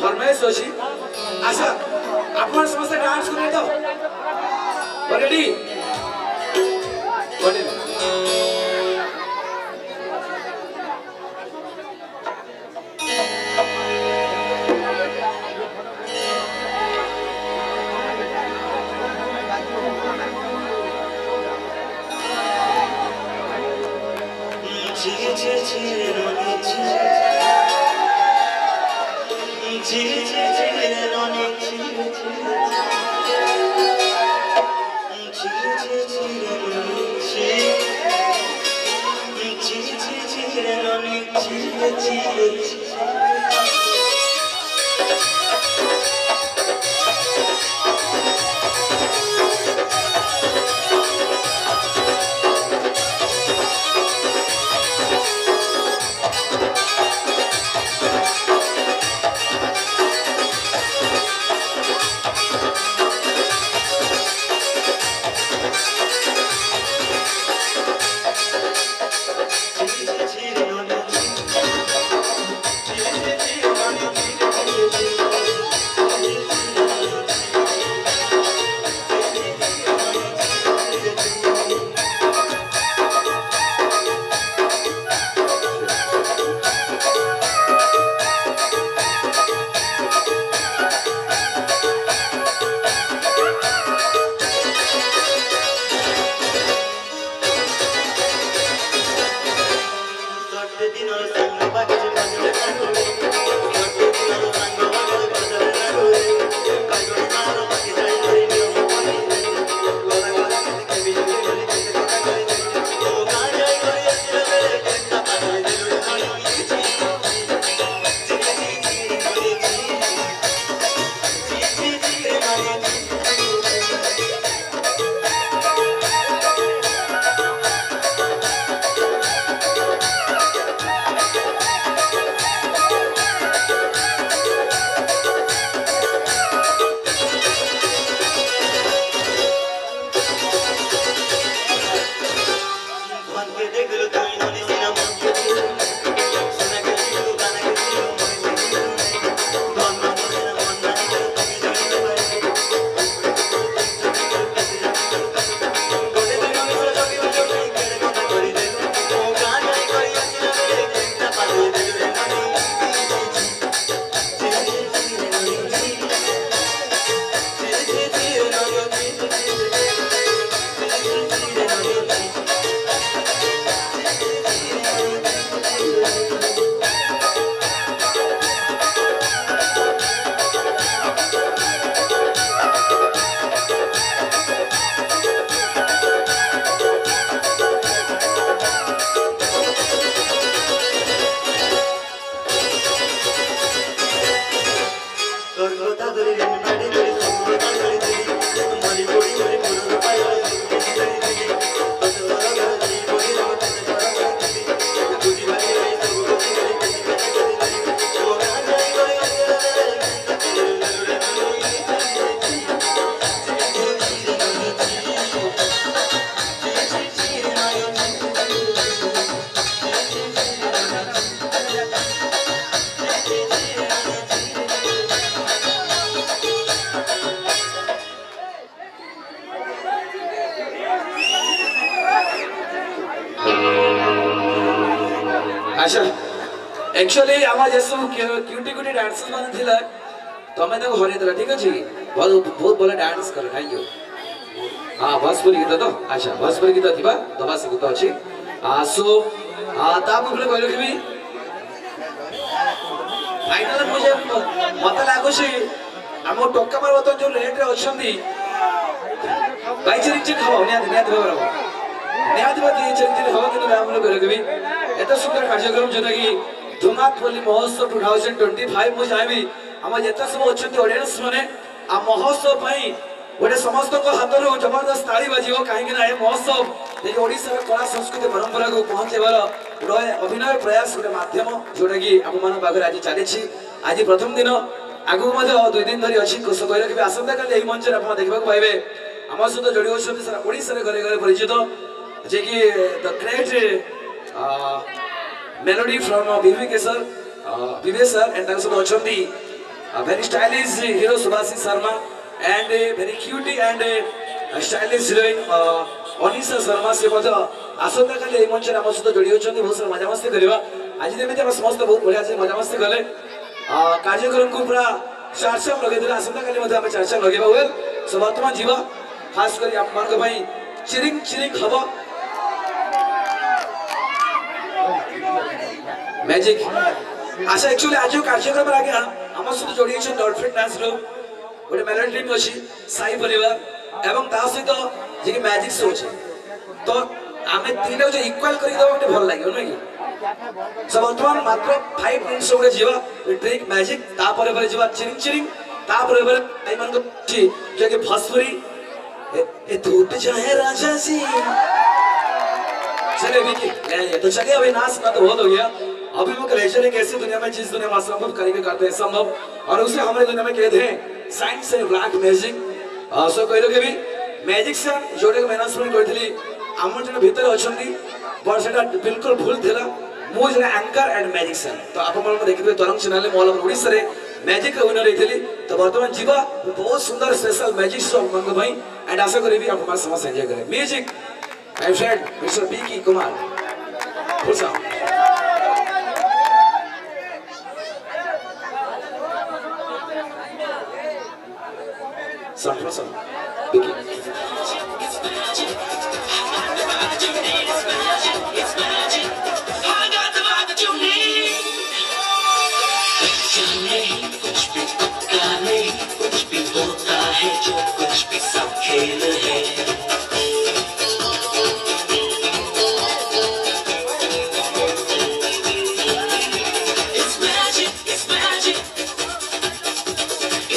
फरमाइश अछि आशा आपण समस्त डांस करे तो रेडी रेडी अच्छा एक्चुअली आमा जैसे क्यूटी क्यूटी डांसर्स माने थिला तमे तो हरे देला ठीक अछि बहुत बहुत भले डांस कर थैंक यू हां भोजपुरी गीत तो अच्छा भोजपुरी गीत थिबा दबा से गीत अछि सो ता मुखले कहलो कि फाइनल मुझे मत लागो छी हम टोका मार बतो जो रेट रे अछंदी बाइचरी चिक खाओ निया बराबर न्यायवादी चरित्र हो कि नाम लोग रखबी एत सुंदर कार्यक्रम जोटा कि धुमातपल्ली महोत्सव 2025 मु चाहबी हम जेता सब अछंती ऑडियंस माने आ महोत्सव पई गोटे समस्त को हाथ रो जबरदस्त ताली बाजियो काहे कि ना ए महोत्सव देखि ओडिसा रे कला संस्कृति परंपरा को पहुंचेबार गोटे अभिनय प्रयास गोटे माध्यम जोटा कि हम मान पाखरे आज चली छी आज प्रथम दिन आगु मजे 2 दिन धरि अछि कोस कहि रखबी आसंता काली एही मंच रे आपण देखबा को पाइबे हमर सहित जोड़ी होछथि सारा ओडिसा रे घरे घरे परिचित जे कि द ग्रेट मेलोडी फ्रॉम बीवी के सर विवेक सर एंड तांसो अछंती A very stylish hero Subhasi Sharma and a very cute and a stylish heroine Anisha Sharma से मजा आसंता काले এই মঞ্চে আমার সাথে জড়িয়ে হচ্ছেন বহুত সারা মজা মস্তি করিবা আজি যেମିତି আমরা ସମସ୍ତେ ବହୁତ ବଢିଆ ସେ ମଜା ମସ୍ତି କଲେ କାର୍ଯ୍ୟକ୍ରମକୁ ପୁରା ଚାର୍ଚାମ ଲଗେଇଦେଲେ ଆସନ୍ତା କାଲି ମଧ୍ୟ ଆମେ ଚାର୍ଚାମ ଲଗେଇବା ୱେଲ୍ ସୋ ବର୍ତ୍ତମାନ ଯିବା ଖାସ କରି ଆପଣମାନଙ୍କ ପାଇଁ ଚିରିଂ ଚିରିଂ ହବ ମ୍ୟାଜିକ ଆଚ୍ଛା ଆକ୍ଚୁଆଲି ଆଜି କାର୍ଯ୍ୟକ୍ରମରେ ଆଜ୍ଞା ଆମ ସହିତ ଯୋଡ଼ି ହେଇଛନ୍ତି ଡଲଫିନ୍ ଡ୍ୟାନ୍ସର ଗୋଟେ ମେଲୋଡି ଟିମ୍ ଅଛି ସାଇ ପରିବାର ଏବଂ ତା ସହିତ ଯିଏ ମ୍ୟାଜିକ ଶୋ ଅଛି ତ ଆମେ ତିନିଟାକୁ ଯୋଉ ଇକ୍ୱାଲ କରିକି ଦେବା ଗୋଟେ ଭଲ ଲାଗିବ ନୁହେଁ କି ସୋ ବର୍ତ୍ତମାନ ମାତ୍ର 5 ମିନିଟ୍ସ ଗୋଟେ ଯିବା ଟ୍ରିକ୍ ମ୍ୟାଜିକ ତାପରେ ପରେ ଯିବା ଚିରିଂ ଚିରିଂ ତାପରେ ପରେ ଏମାନଙ୍କ ଅଛି ଯିଏକି ଭସ୍ପୁରୀ ଏ टूट जाए राजा जी चले विकी तो चलिए अभी नाच का तो बहुत हो गया अभी वो लेजर एक ऐसी दुनिया में जिस दुनिया में असंभव करके करते हैं संभव और उसे हमारे दुनिया में कहते हैं साइंस एंड ब्लैक मैजिक सो कहलो के भी मैजिक से जोड़े को मैनेजमेंट करथली आमर जन भीतर अछंती पर सेटा बिल्कुल भूल थिला मो जन एंकर एंड मैजिशियन तो आप मन को देखिबे तरंग चैनल मॉल ऑफ ओडिसा रे मैजिक विनर हेतली तो वर्तमान जीवा बहुत सुंदर स्पेशल मैजिक शो मन भाई एंड आशा करी भी आप हमारे समस्त एंजॉय करें music my friend mister Vicky Kumar full sound sound बीकी जो कुछ भी सब खेल है It's magic, it's magic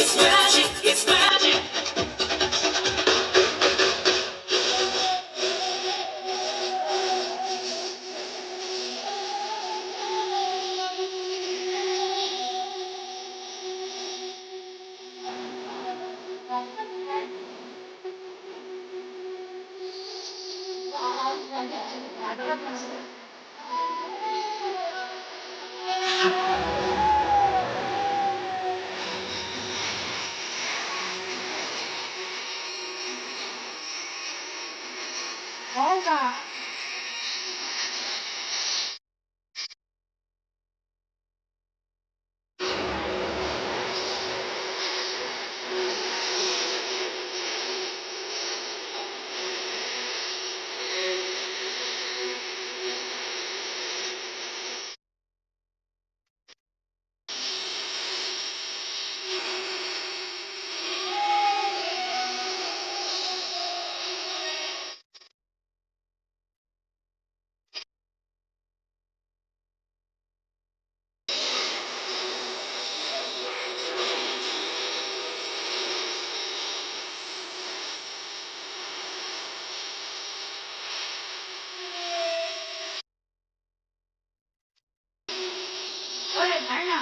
It's magic, it's magic Olga. Oye, Karna.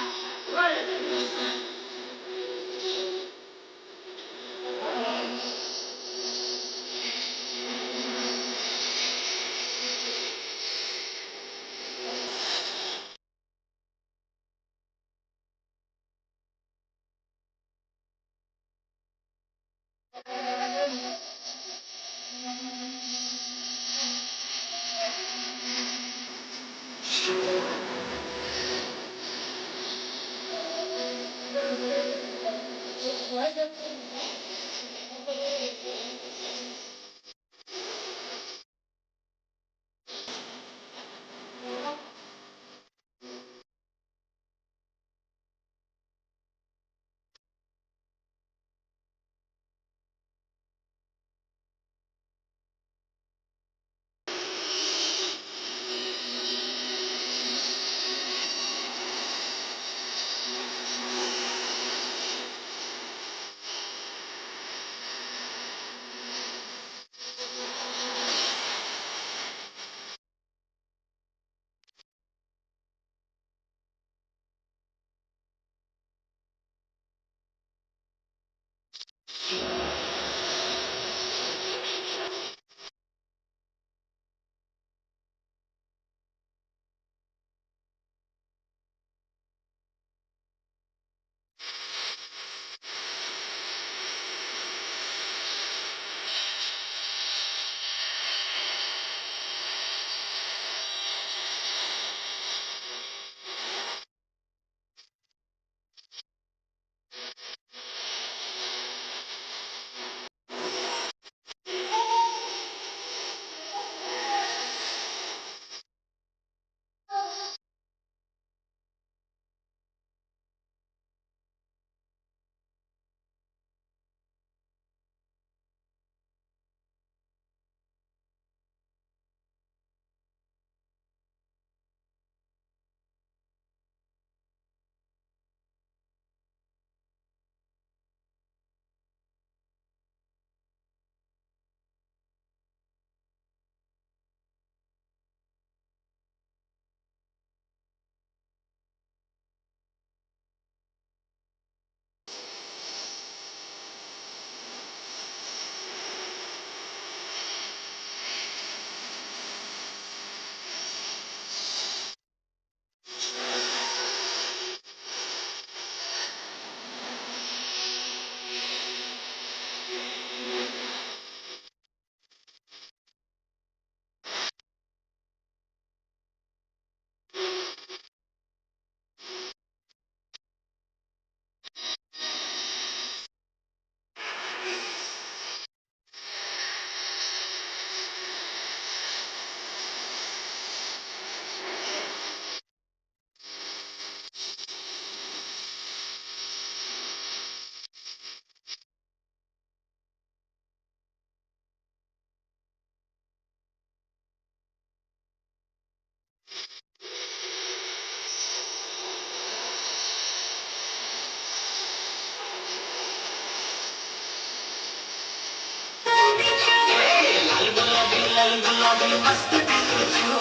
আমি মস্ত দিলু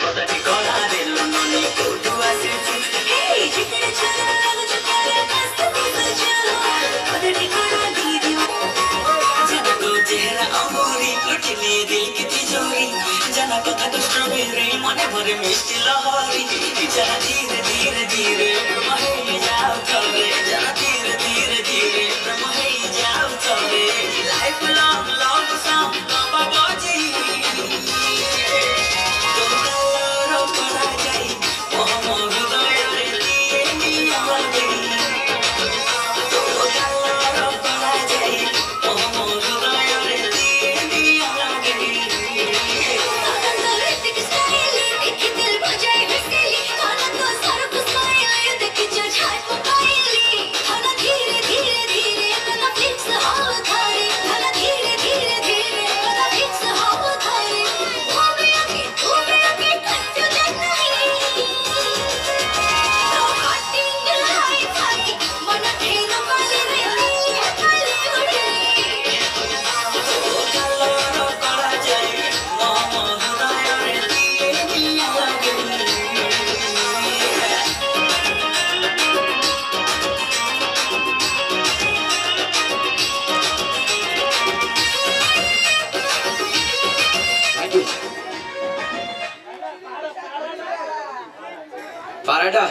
পদটি করা দিল ননি কোটু আসিছি এই জিগরে চলো লাগো চলে মস্ত দিলু পদটি করা দিদিও জানা তো চেহারা অমরি লুটিলে দিল কি তিজোরি জানা কথা তো স্ট্রবেরি মনে ভরে মিষ্টি লহরি জানা ধীরে ধীরে ধীরে মহে যাও চলে জানা ধীরে ধীরে ধীরে মহে যাও চলে লাইফ লং লং সং বাবাজি তোমরা করা যাই মোহাম্মদ হৃদয়ে দিয়ে নিয়ে আমাকে তোমরা করা যাই মোহাম্মদ হৃদয়ে দিয়ে নিয়ে আমাকে ପାରାଟା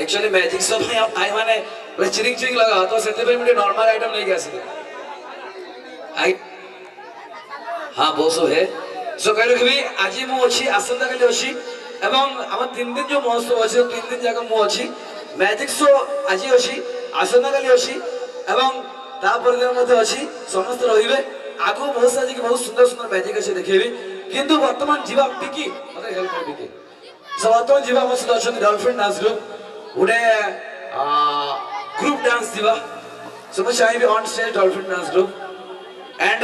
एक्चुअली मैजिक शो में आई माने चिरिंग चिरिंग लगा तो सेते पे मुझे नॉर्मल आइटम नहीं कैसे आई हाँ वो सो है सो कहलो कि आज मु अछि आसंता काली अछि एवं हम 3 दिन जो महोत्सव अछि 3 दिन जाका मु अछि मैजिक शो आज अछि आसंता काली अछि एवं ता पर दिन मध्ये अछि समस्त रहिबे आगु बहुत सारी की बहुत सुंदर सुंदर मैजिक अछि देखेबी किंतु वर्तमान जीवा पिकी मते हेल्प कर पिकी सो वर्तमान जीवा मस दर्शन गर्लफ्रेंड डांस ग्रुप उडे ग्रुप डांस दिवा सो मुझे चाहिए on stage dolphin dance group and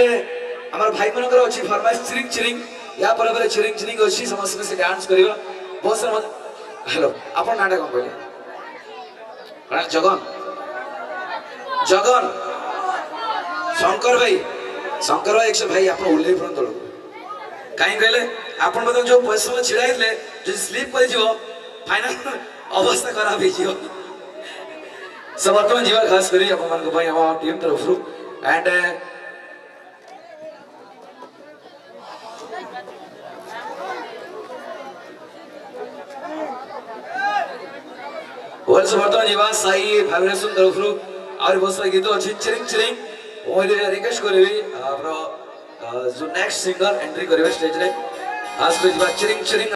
हमार भाई मनकर अछि फरमाइश चिरिंग चिरिंग या पर चिरिंग चिरिंग अछि समस्त से डांस करिवा बहुत सारा हेलो अपन नाटक कोन कहले कणा जगन जगन शंकर भाई एक भाई अपन उल्ले फ्रंट तळ काई कहले अपन बदन जो पैसा में छिड़ाइले जो स्लीप कर जिवो फाइनल अवस्था खराब हो जिवो सब वर्तमान जीवा खास करी अपन मन को भाई हम टीम तरफ रु एंड वर्ष वर्तमान जीवा साई वाइब्रेशन तरफ रु और बहुत सारा गीत अछि चिरिंग चिरिंग ओले रिक्वेस्ट करबी आपरो जो नेक्स्ट सिंगर एंट्री करबे स्टेज रे आज को जीवा चिरिंग चिरिंग